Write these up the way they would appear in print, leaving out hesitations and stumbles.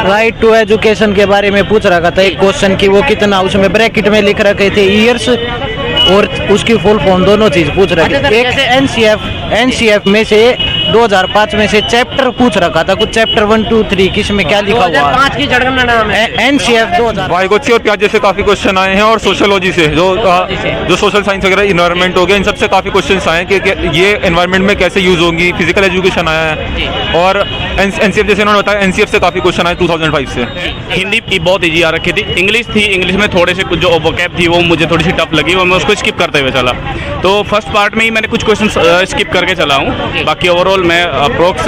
Right to education के बारे में पूछ रखा था एक क्वेश्चन की, वो कितना उसमें ब्रैकेट में लिख रखे थे ईयर्स और उसकी फुल फॉर्म दोनों चीज पूछ रखे थे। एक एनसीएफ में से 2005 में से चैप्टर पूछ रखा था, कुछ चैप्टर 1 2 3 किस में क्या लिखा हुआ है। 5 की जनगणना नाम है एनसीएफ 2000। वाइगोत्सी और प्याजे से काफी क्वेश्चन आए हैं और सोशियोलॉजी से जो सोशल साइंस वगैरह इन्वायरमेंट हो गया, इन सबसे काफी क्वेश्चंस आए हैं कि ये एनवायरमेंट में कैसे यूज होंगी। फिजिकल एजुकेशन आया है और एनसीएफ जैसे उन्होंने बताया, एनसीएफ से काफी क्वेश्चन आए 2005 से। हिंदी बहुत इजी आ रखी थी, इंग्लिश थी, इंग्लिश में थोड़े से कुछ जो वोकैब थी वो मुझे थोड़ी सी टफ लगी और मैं उसको स्किप करते हुए चला। तो फर्स्ट पार्ट में ही मैंने कुछ क्वेश्चन स्किप करके चला हूँ, बाकी ओवरऑल मैं अप्रोक्स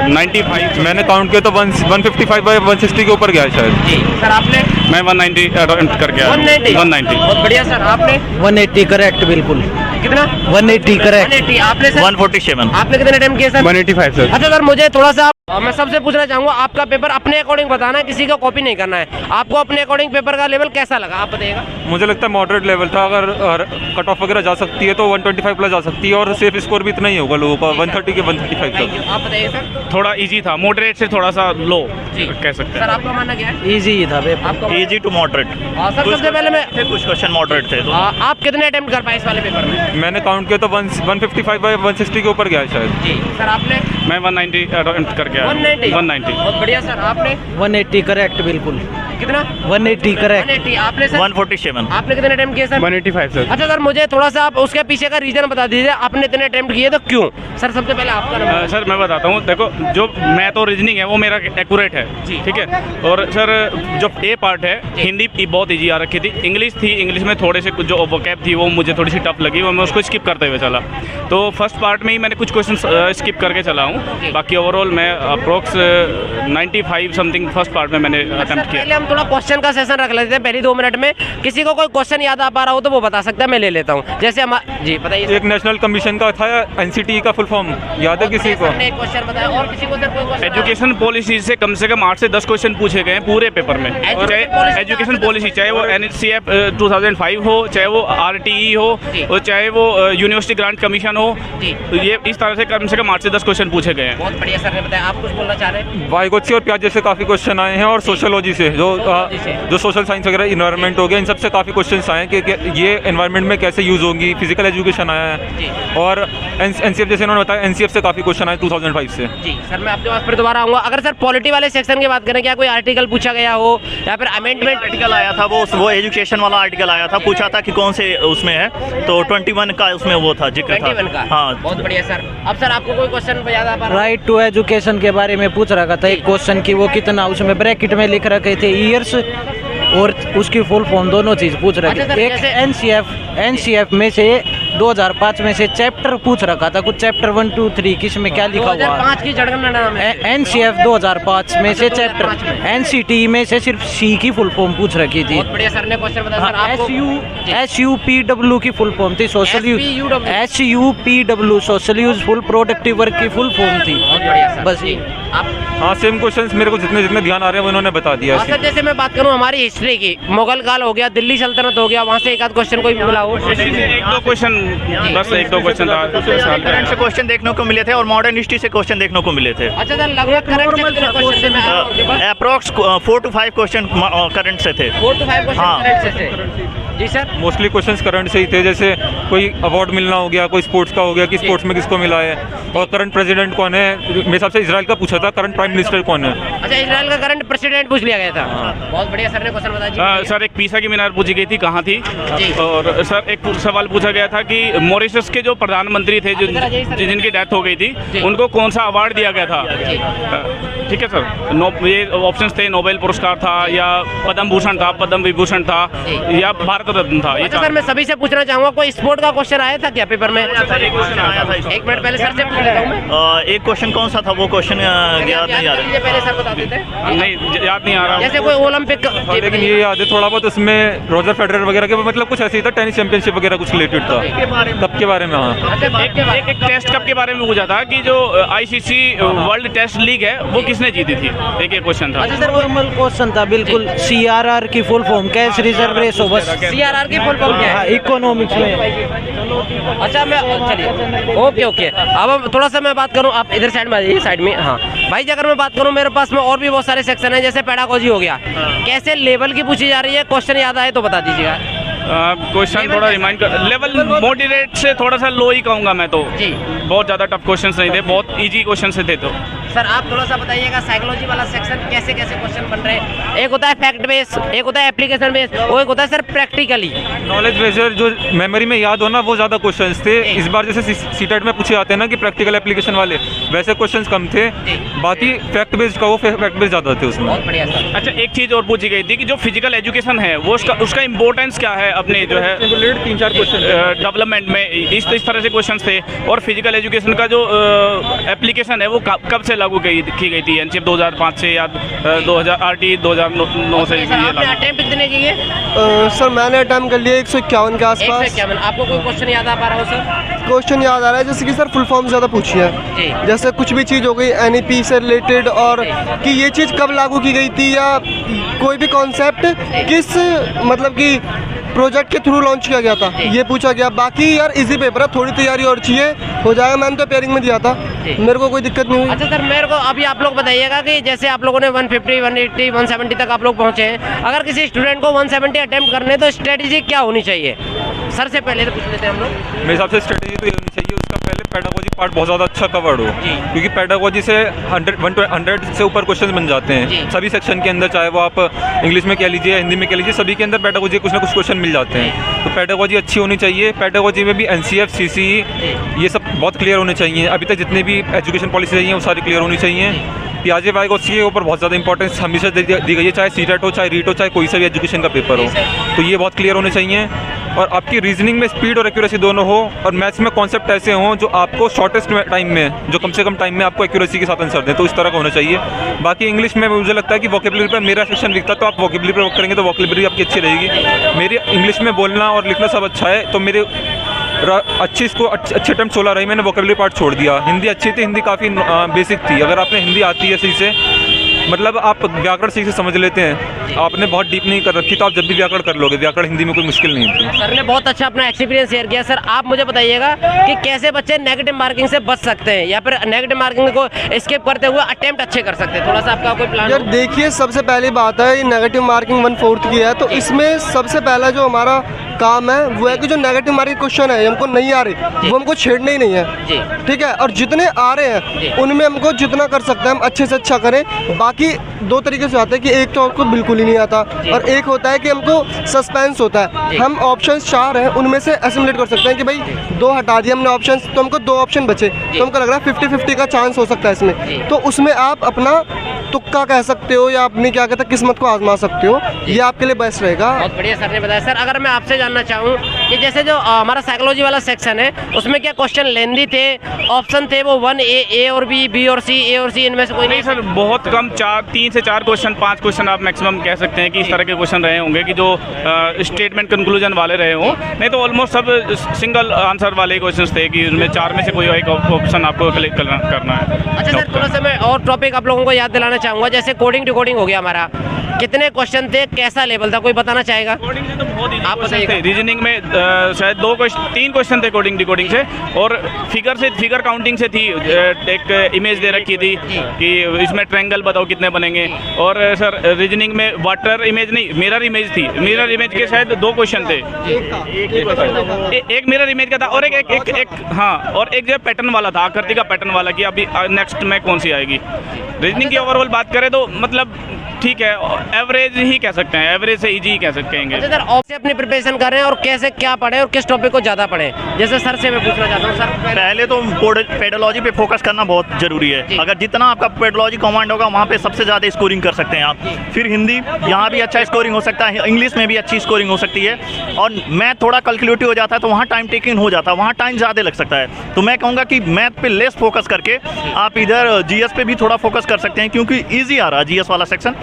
95 मैंने काउंट किया तो 155 बाय 160 के ऊपर गया है शायद। सर आपने मैं 190 अटेम्प्ट करके आया। 190 बहुत बढ़िया सर। आपने 180 करेक्ट, बिल्कुल कितना? 180 करेक्ट। 180 आपने सर? 147 आपने कितने अटेम्प्ट किए सर? 185 सर। अच्छा सर, मुझे थोड़ा सा मैं सबसे पूछना चाहूंगा, आपका पेपर अपने अकॉर्डिंग बताना है, किसी का कॉपी नहीं करना है। आपको अपने अकॉर्डिंग पेपर का लेवल कैसा लगा, आप बताइएगा। मुझे लगता है मॉडरेट लेवल था, अगर कट ऑफ वगैरह जा सकती है तो 125 प्लस जा सकती है और सेफ स्कोर भी इतना ही होगा लोगों का, 130 के 135 तक। आप बताइए सर। थोड़ा इजी था, मॉडरेट से थोड़ा सा लो कह सकते सर हैं। आपका मानना क्या है? इजी ही था पेपर। आपका इजी टू मॉडरेट। सर सबसे पहले मैं कुछ क्वेश्चन मॉडरेट थे तो आप कितने अटेम्प्ट कर पाए इस वाले पेपर में? मैंने काउंट किया तो 155 बाय 160 के ऊपर गया है शायद। जी सर आपने? मैं 190 अटेम्प्ट करके आया। 190 बहुत बढ़िया सर। आपने 180 करेक्ट, बिल्कुल कितना? 180 करेक्ट। 180 आपने सर? 147 आपने कितने अटेम्प्ट किए सर? 185 सर। अच्छा सर, मुझे थोड़ा सा आप उसके पीछे का रीजन बता दीजिए, आपने इतने अटेम्प्ट किए तो क्यों? सर सबसे पहले आपका नंबर। सर मैं बताता हूँ, देखो जो मैथ और रीजनिंग है वो मेरा एक्यूरेट है, ठीक है। और सर जो ए पार्ट है, हिंदी बहुत इजी आ रखी थी, इंग्लिश थी, इंग्लिश में थोड़े से कुछ जो वोकैब थी वो मुझे थोड़ी सी टफ लगी और मैं उसको स्किप करते हुए चला। तो फर्स्ट पार्ट में ही मैंने कुछ क्वेश्चन स्किप करके चला हूँ, बाकी ओवरऑल मैं अप्रोक्स 95 समथिंग फर्स्ट पार्ट में मैंने अटेम्प्ट किया। पहले हम थोड़ा क्वेश्चन का सेशन रख लेते हैं, पहली 2 मिनट में किसी को कोई क्वेश्चन याद आ पा रहा हो तो वो बता सकता है, मैं ले लेता हूँ। जैसे हम जी बताइए। एक नेशनल कमीशन का था, एनसीटी का फुल फॉर्म याद है किसी को? एक क्वेश्चन बताया और किसी को सर कोई क्वेश्चन? एजुकेशन पॉलिसी से कम 8 से 10 क्वेश्चन पूछे गए हैं पूरे पेपर में। एजुकेशन पॉलिसी चाहे वो NHCF 2005 हो, चाहे वो RTE हो, और चाहे वो यूनिवर्सिटी ग्रांट कमीशन हो, तो ये इस तरह से कम 8 से 10 क्वेश्चन पूछे गए हैं। बहुत बढ़िया सर ने बताया। आप कुछ बोलना चाह रहे हैं? वाइगोत्सी और प्याजे से काफी क्वेश्चन आए हैं और सोशियोलॉजी से जो सोशल साइंस वगैरह इन्वायरमेंट हो गया, इन सबसे काफी क्वेश्चंस आए हैं कि ये एनवायरनमेंट में कैसे यूज होंगी। फिजिकल एजुकेशन आया है और एनसीएफ जैसे उन्होंने बताया, एनसीएफ से काफी क्वेश्चन आए 2005 से। जी सर, मैं आपके पास फिर दोबारा आऊंगा। अगर सर पॉलिटी वाले सेक्शन की बात करें, क्या कोई आर्टिकल पूछा गया हो या फिर अमेंडमेंट? आर्टिकल आया था, वो एजुकेशन वाला आर्टिकल आया था, पूछा था कि कौन से उसमें है, तो 21 का उसमें वो था, जिक्र था। 21 का? हाँ बहुत बढ़िया सर। अब सर आपको कोई क्वेश्चन याद आ पा रहा है? राइट टू एजुकेशन के बारे में पूछ रखा था एक क्वेश्चन की, वो कितना उसमें ब्रैकेट में लिख रखे थे ईयर्स और उसकी फुल फॉर्म दोनों चीज पूछ रखे थे। एक एनसीएफ में से 2005 में से चैप्टर पूछ रखा था, कुछ चैप्टर 1 2 3 किस में क्या लिखा हुआ है। 2005 की जनगणना नाम है एनसीएफ 2005 में से चैप्टर, एनसीटी में से सिर्फ सी की फुल फॉर्म पूछ रखी थी। बहुत बढ़िया सर ने क्वेश्चन बताया। सर आपको SUPW की फुल फॉर्म थी, social SUPW social useful productive work की फुल फॉर्म थी। बहुत बढ़िया सर। बस ये हाँ, सेम क्वेश्चंस मेरे को जितने ध्यान आ रहे हैं वो उन्होंने बता दिया। सर जैसे मैं बात करूं हमारी हिस्ट्री की, मुगल काल हो गया, दिल्ली सल्तनत हो गया, वहाँ से एक आध क्वेश्चन कोई मिला हो? 1-2 क्वेश्चन, बस 1-2 क्वेश्चन था। करंट से क्वेश्चन देखने को मिले थे और मॉडर्न हिस्ट्री से क्वेश्चन देखने को मिले थे। अच्छा सर, लगभग करंट से कितने क्वेश्चन थे? मैं आपके पास अप्रोक्स 4 to 5 क्वेश्चन करंट से थे। 4 to 5 क्वेश्चन हाँ। करंट से थे। जी सर। मोस्टली क्वेश्चंस करंट से ही थे, जैसे कोई अवार्ड मिलना हो गया, कोई स्पोर्ट्स का हो गया कि स्पोर्ट्स में किसको मिला है, और करंट प्रेसिडेंट कौन है। मेरे हिसाब से इजराइल का पूछा था, करंट प्राइम मिनिस्टर कौन है। अच्छा, इजराइल का करंट प्रेसिडेंट पूछ लिया गया था। बहुत बढ़िया सर ने क्वेश्चन बताया। सर एक पीसा की मीनार पूछी गई थी, कहाँ थी? जी। और सर एक सवाल पूछा गया था कि मॉरिशस के जो प्रधानमंत्री थे जिनकी डेथ हो गई थी, उनको कौन सा अवार्ड दिया गया था? ठीक है सर, ये ऑप्शंस थे, नोबेल पुरस्कार था, या पद्म भूषण था, पद्म विभूषण था, या भारत रत्न था। अच्छा सर, मैं सभी से पूछना चाहूंगा, कोई स्पोर्ट का क्वेश्चन आया था क्या पेपर में? एक मिनट पहले सर से पूछ लेता हूं मैं। एक क्वेश्चन कौन सा था, वो क्वेश्चन याद नहीं आ रहा। पहले सर बता देते हैं। नहीं, याद नहीं आ रहा। जैसे कोई ओलंपिक, लेकिन ये याद है थोड़ा बहुत, उसमें रोजर फेडरर वगैरह के मतलब कुछ ऐसे ही था, टेनिस चैंपियनशिप वगैरह कुछ रिलेटेड था। कब के बारे में, हाँ। एक टेस्ट कप के बारे में पूछा था कि जो आईसीसी वर्ल्ड टेस्ट लीग है वो किसने जीती थी, एक क्वेश्चन था। अच्छा सर, नॉर्मल क्वेश्चन था बिल्कुल। सीआरआर की full form cash reserve ratio, बस। सीआरआर की फुल फॉर्म क्या है? इकोनॉमिक्स में। अच्छा, मैं चलिए ओके। अब हम थोड़ा सा मैं बात करूं, आप इधर साइड में आ जाइए, साइड में। हाँ भाई जी, अगर मैं बात करूं, मेरे पास में और भी बहुत सारे सेक्शन है, जैसे पेडागोजी हो गया। कैसे लेवल की पूछी जा रही है, क्वेश्चन याद आए तो बता दीजिएगा। क्वेश्चन थोड़ा रिमाइंड कर, लेवल मॉडरेट से थोड़ा सा लो ही कहूँगा मैं तो जी। बहुत ज़्यादा टफ क्वेश्चंस नहीं थे, बहुत इजी क्वेश्चन से थे। तो सर आप थोड़ा सा बताइएगा, साइकोलॉजी वाला सेक्शन कैसे कैसे क्वेश्चन बन रहे हैं? एक होता है फैक्ट बेस, एक होता है एप्लीकेशन बेस, और एक होता है सर प्रैक्टिकली। नॉलेज बेस्ड जो मेमोरी में याद होना, वो ज़्यादा क्वेश्चंस थे। इस बार जैसे सीटेट में पूछे जाते हैं ना कि प्रैक्टिकल एप्लीकेशन वाले, वैसे क्वेश्चंस कम थे। बाकी फैक्ट बेस्ड का वो फैक्ट बेस्ड ज़्यादा थे उसमें। बहुत बढ़िया सर। अच्छा, एक चीज़ और पूछी गई थी कि जो फिजिकल एजुकेशन है वो उसका इम्पोर्टेंस क्या है अपने जो है 3-4 क्वेश्चन डेवलपमेंट में, इस तरह से क्वेश्चन थे। और फिजिकल एजुकेशन का जो एप्लीकेशन है वो कब से लागू की गई थी? एनसीएफ 2005 से या 2000 आरटी 2009 से? आपने अटेम्प्ट कितने किए? सर मैंने अटेम्प्ट कर लिया 151 के आसपास। 151। आपको कोई क्वेश्चन याद आ पा रहा हो सर? क्वेश्चन याद आ रहा है, जैसे कि सर फुल फॉर्म ज़्यादा पूछी है, जैसे कुछ भी चीज़ हो गई एनईपी से रिलेटेड, और कि ये चीज़ कब लागू की गई थी, या कोई भी कॉन्सेप्ट किस मतलब कि प्रोजेक्ट के थ्रू लॉन्च किया गया था, ये पूछा गया। बाकी यार इजी पेपर है, थोड़ी तैयारी और चाहिए, हो जाएगा। मैंने तो पेयरिंग में दिया था, मेरे को कोई दिक्कत नहीं हुई। अच्छा सर, मेरे को अभी आप लोग बताइएगा कि जैसे आप लोगों ने 150, 180, 170 तक आप लोग पहुंचे हैं, अगर किसी स्टूडेंट को 170 अटेम्प्ट करने तो स्ट्रेटेजी क्या होनी चाहिए? सर से पहले तो पूछ लेते हैं हम लोग। मेरे हिसाब से स्ट्रेटेजी तो ये होनी चाहिए, उसका पहले पेडागोजी पार्ट बहुत ज़्यादा अच्छा कवर्ड हो, क्योंकि पेडागोजी से 100 से ऊपर क्वेश्चन बन जाते हैं सभी सेक्शन के अंदर, चाहे वो आप इंग्लिश में कह लीजिए, हिंदी में कह लीजिए, सभी के अंदर पेडागोजी कुछ ना कुछ क्वेश्चन मिल जाते हैं। तो पेडागोजी अच्छी होनी चाहिए। पेडागोजी में भी एनसीएफ, सीसीई, ये सब बहुत क्लियर होने चाहिए। अभी तक जितने भी एजुकेशन पॉलिसी रही हैं वो सारी क्लियर होनी चाहिए। पियाजे वाइगोत्स्की के ऊपर बहुत ज़्यादा इंपॉर्टेंस हमेशा दी गई है, चाहे सीटेट हो, चाहे रीट हो, चाहे कोई सा भी एजुकेशन का पेपर हो, तो ये बहुत क्लियर होने चाहिए। और आपकी रीजनिंग में स्पीड और एक्यूरेसी दोनों हो, और मैथ्स में कॉन्सेप्ट ऐसे हों जो आपको शॉर्टेस्ट टाइम में, जो कम से कम टाइम में आपको एक्यूरेसी के साथ आंसर दें, तो इस तरह का होना चाहिए। बाकी इंग्लिश में मुझे लगता है कि वोकेबलरी पर मेरा सेक्शन वीक था, तो आप वोकेबलरी पर वर्क करेंगे तो वोकेबलरी आपकी अच्छी रहेगी। मेरी इंग्लिश में बोलना और लिखना सब अच्छा है, तो मेरे अच्छी अटेम्प्ट 16 रही, मैंने वोकेबलरी पार्ट छोड़ दिया। हिंदी अच्छी थी, हिंदी काफ़ी बेसिक थी। अगर आपने हिंदी आती है सही से, मतलब आप व्याकरण सही से समझ लेते हैं, आपने बहुत डीप नहीं कर रखी, तो आप जब भी व्याकरण कर लोगे। व्याकरण हिंदी में कोई मुश्किल नहीं थी। सर ने बहुत अच्छा अपना एक्सपीरियंस शेयर किया। सर आप मुझे बताइएगा कि कैसे बच्चे नेगेटिव मार्किंग से बच सकते हैं, या फिर नेगेटिव मार्किंग को स्किप करते हुए अटेम्प्ट अच्छे कर सकते हैं? थोड़ा सा आपका कोई प्लान? यार देखिए, सबसे पहली बात है, ये नेगेटिव मार्किंग 1/4 की है, तो इसमें सबसे पहला जो हमारा काम है वो है कि जो नेगेटिव मार्किंग क्वेश्चन है हमको नहीं आ रही, वो हमको छेड़ने ही नहीं है, ठीक है। और जितने आ रहे हैं उनमें हमको जितना कर सकते हैं हम अच्छे से अच्छा करें। बाकी दो तरीके से आता है कि एक तो हमको बिल्कुल ही नहीं आता, और एक होता है कि हमको सस्पेंस होता है। हम ऑप्शन 4 हैं, उनमें से एसिमुलेट कर सकते हैं कि भाई 2 हटा दिए हमने ऑप्शन, तो हमको 2 ऑप्शन बचे, तो हमको लग रहा है 50-50 का चांस हो सकता है इसमें, तो उसमें आप अपना तुक्का कह सकते हो, या अपनी क्या कहते हैं किस्मत को आजमा सकते हो, ये आपके लिए बेस्ट रहेगा। बहुत बढ़िया सर ने बताया। सर अगर मैं आपसे जानना चाहूँ कि जैसे जो हमारा साइकोलॉजी वाला सेक्शन है, उसमें क्या क्वेश्चन लेंदी थे, ऑप्शन थे वो 1 A और B और C, A और C, इनमें से कोई नहीं सर, बहुत कम, 3 से 4 क्वेश्चन, 5 क्वेश्चन आप मैक्सिमम कह सकते हैं कि इस तरह के क्वेश्चन रहे होंगे कि जो स्टेटमेंट कंक्लूजन वाले रहे हों। नहीं तो ऑलमोस्ट सब सिंगल आंसर वाले क्वेश्चन थे कि उसमें 4 में से कोई एक ऑप्शन आपको क्लिक करना है। अच्छा सर, थोड़ा सा मैं और टॉपिक आप लोगों को याद दिलाना चाहूँगा, जैसे कोडिंग डिकोडिंग हो गया हमारा, कितने क्वेश्चन थे, कैसा लेवल था, कोई बताना चाहेगा? कोडिंग से तो बहुत इजी आप क्वेश्चन थे। रीजनिंग में शायद 3 क्वेश्चन थे कोडिंग डिकोडिंग से, और फिगर काउंटिंग से थी। एक इमेज दे रखी थी कि इसमें ट्रायंगल बताओ कितने बनेंगे, और सर रीजनिंग में वाटर इमेज नहीं, मिरर इमेज थी। मिरर इमेज के शायद 2 क्वेश्चन थे, एक मिरर इमेज का था, और एक हाँ, और एक जो पैटर्न वाला था, आकृति का पैटर्न वाला, कि अभी नेक्स्ट में कौन सी आएगी। रीजनिंग की ओवरऑल बात करें तो मतलब ठीक है, एवरेज ही कह सकते हैं, एवरेज से इजी ही कह सकते हैं। अच्छा सर, आपसे अपनी प्रिपरेशन कर रहे हैं और कैसे क्या पढ़े और किस टॉपिक को ज़्यादा पढ़े? जैसे सर से मैं पूछना चाहता हूँ। सर पहले तो पेडोलॉजी पे फोकस करना बहुत ज़रूरी है। अगर जितना आपका पेडोलॉजी कमांड होगा वहाँ पे सबसे ज़्यादा स्कोरिंग कर सकते हैं आप। फिर हिंदी, यहाँ भी अच्छा स्कोरिंग हो सकता है, इंग्लिश में भी अच्छी स्कोरिंग हो सकती है, और मैथ थोड़ा कैलकुलेटिव हो जाता है तो वहाँ टाइम टेकिंग हो जाता है, वहाँ टाइम ज़्यादा लग सकता है। तो मैं कहूँगा कि मैथ पे लेस फोकस करके आप इधर जीएस पे भी थोड़ा फोकस कर सकते हैं, क्योंकि ईजी आ रहा है जीएस वाला सेक्शन,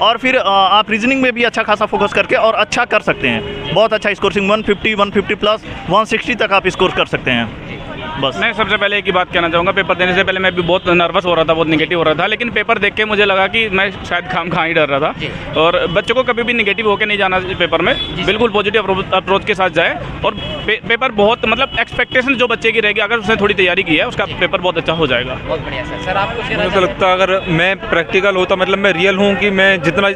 और फिर आप रीजनिंग में भी अच्छा खासा फोकस करके और अच्छा कर सकते हैं, बहुत अच्छा स्कोरिंग 150 प्लस 160 तक आप स्कोर कर सकते हैं। बस मैं सबसे पहले एक ही बात कहना चाहूँगा, पेपर देने से पहले मैं भी बहुत नर्वस हो रहा था, बहुत निगेटिव हो रहा था, लेकिन पेपर देख के मुझे लगा कि मैं शायद खाम ही डर रहा था। और बच्चों को कभी भी निगेटिव होकर नहीं जाना पेपर में, बिल्कुल पॉजिटिव अप्रोच के साथ जाए। और पेपर बहुत मतलब एक्सपेक्टेशन जो बच्चे की रहेगी, अगर उसने थोड़ी तैयारी की है उसका पेपर बहुत अच्छा हो जाएगा। बहुत बढ़िया सर आप कुछ मुझे तो लगता है अगर मैं प्रैक्टिकल होता, मतलब मैं रियल हूँ कि मैं जितना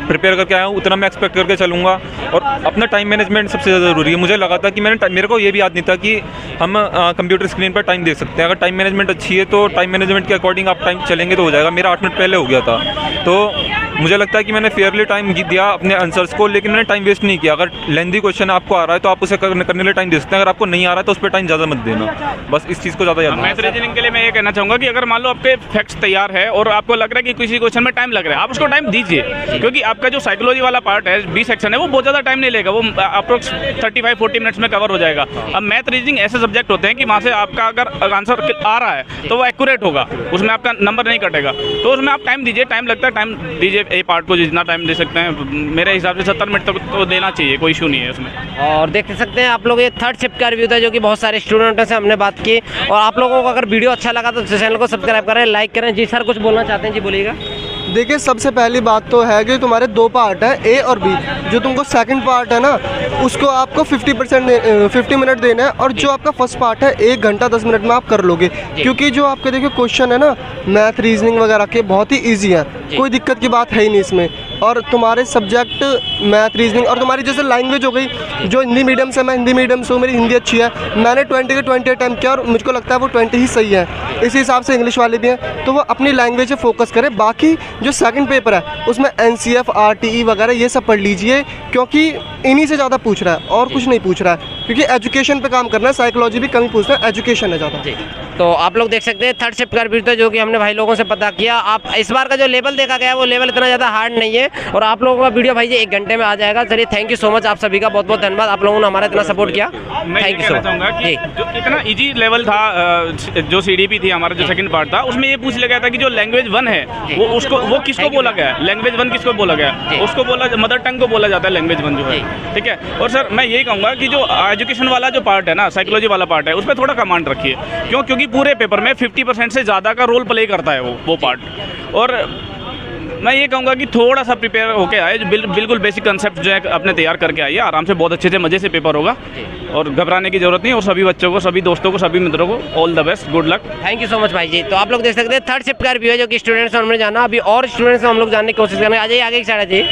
प्रिपेयर करके आया हूँ उतना मैं एक्सपेक्ट करके चलूँगा। और अपना टाइम मैनेजमेंट सबसे ज़्यादा ज़रूरी है। मुझे लगा था कि मेरे को ये भी याद नहीं था कि हम कंप्यूटर स्क्रीन पर टाइम देख सकते हैं। अगर टाइम मैनेजमेंट अच्छी है तो टाइम मैनेजमेंट के अकॉर्डिंग आप टाइम चलेंगे तो हो जाएगा। मेरा 8 मिनट पहले हो गया था, तो मुझे लगता है कि मैंने फेयरली टाइम दिया अपने आंसर्स को, लेकिन मैंने टाइम वेस्ट नहीं किया। अगर लेंथी क्वेश्चन आपको आ रहा है तो आप उसे करने के लिए टाइम दे सकते हैं, अगर आपको नहीं आ रहा है तो उस पर टाइम ज़्यादा मत देना। बस इस चीज़ को ज़्यादा याद मैथ रीजनिंग के लिए मैं ये कहना चाहूँगा कि अगर मान लो आपके फैक्ट्स तैयार है और आपको लग रहा है कि किसी क्वेश्चन में टाइम लग रहा है, आप उसको टाइम दीजिए, क्योंकि आपका जो साइकोलॉजी वाला पार्ट है, बी सेक्शन है, वो बहुत ज़्यादा टाइम नहीं लेगा, वो अप्रोक्स 35-40 मिनट्स में कवर हो जाएगा। अब मैथ रीजनिंग ऐसे सब्जेक्ट होते हैं कि वहाँ से आपका अगर आंसर आ रहा है तो वो एक्यूरेट होगा, उसमें आपका नंबर नहीं कटेगा, तो उसमें आप टाइम दीजिए, टाइम लगता है, टाइम दीजिए। ए पार्ट को जितना टाइम दे सकते हैं, मेरे हिसाब से 70 मिनट तक तो देना चाहिए, कोई इशू नहीं है उसमें। और देख सकते हैं आप लोग, ये थर्ड शिफ्ट का रिव्यू था जो कि बहुत सारे स्टूडेंटों से हमने बात की। और आप लोगों को अगर वीडियो अच्छा लगा तो चैनल को सब्सक्राइब करें, लाइक करें। जी सर कुछ बोलना चाहते हैं, जी बोलिएगा। देखिए सबसे पहली बात तो है कि तुम्हारे 2 पार्ट है, ए और बी। जो तुमको सेकंड पार्ट है ना, उसको आपको 50 मिनट देना है, और जो आपका फर्स्ट पार्ट है 1 घंटा 10 मिनट में आप कर लोगे। क्योंकि जो आपके देखिए क्वेश्चन है ना मैथ रीजनिंग वगैरह के, बहुत ही ईजी है, कोई दिक्कत की बात है ही नहीं इसमें। और तुम्हारे सब्जेक्ट मैथ रीजनिंग और तुम्हारी जैसे लैंग्वेज हो गई, जो हिंदी मीडियम से, मैं हिंदी मीडियम से हूँ, मेरी हिंदी अच्छी है, मैंने 20 के 20 अटैम्प्ट किया और मुझको लगता है वो 20 ही सही है। इसी हिसाब से इंग्लिश वाले भी हैं, तो वो अपनी लैंग्वेज पे फोकस करें। बाकी जो सेकंड पेपर है उसमें NCF RTE वगैरह ये सब पढ़ लीजिए, क्योंकि इन्हीं से ज़्यादा पूछ रहा है और कुछ नहीं पूछ रहा है, क्योंकि एजुकेशन पे काम करना है, साइकोलॉजी भी कमी पूछना है, एजुकेशन है ज़्यादा। तो आप लोग देख सकते हैं थर्ड शिफ्ट का रिव्यू था जो कि हमने भाई लोगों से पता किया। आप इस बार का जो लेवल देखा गया वो लेवल इतना ज़्यादा हार्ड नहीं है, और आप लोगों का वीडियो भाई जी 1 घंटे में आ जाएगा। चलिए थैंक यू सो मच, आप सभी का बहुत बहुत धन्यवाद, आप लोगों ने हमारा इतना सपोर्ट किया। मैं ये थैंक यू कहना सो चाहूँगा कि जो इतना इजी लेवल था, जो CDP थी हमारा जो सेकंड पार्ट था, उसमें ये पूछ लिया गया था कि जो लैंग्वेज 1 है वो किसको बोला गया है, लैंग्वेज 1 किसको बोला गया है, उसको बोला मदर टंग को बोला जाता है लैंग्वेज 1 जो है, ठीक है। और सर मैं यही कहूँगा कि जो एजुकेशन वाला जो पार्ट है ना, साइकोलॉजी वाला पार्ट है, उस पर थोड़ा कमांड रखिए, क्योंकि पूरे पेपर में 50% से ज़्यादा का रोल प्ले करता है वो पार्ट। और मैं ये कहूँगा कि थोड़ा सा प्रिपेयर होके आए, बिल्कुल बेसिक कंसेप्ट जो है अपने तैयार करके आइए, आराम से बहुत अच्छे से मज़े से पेपर होगा, और घबराने की जरूरत नहीं। और सभी बच्चों को, सभी दोस्तों को, सभी मित्रों को all the best, good luck. Thank you so much भाई जी। तो आप लोग देख सकते हैं थर्ड शिफ्ट का रिव्यू है जो कि स्टूडेंट्स से हमने जाना, अभी और स्टूडेंट्स से हम लोग जानने की कोशिश करेंगे। आ जाइए आगे की साइड, आ जाइए।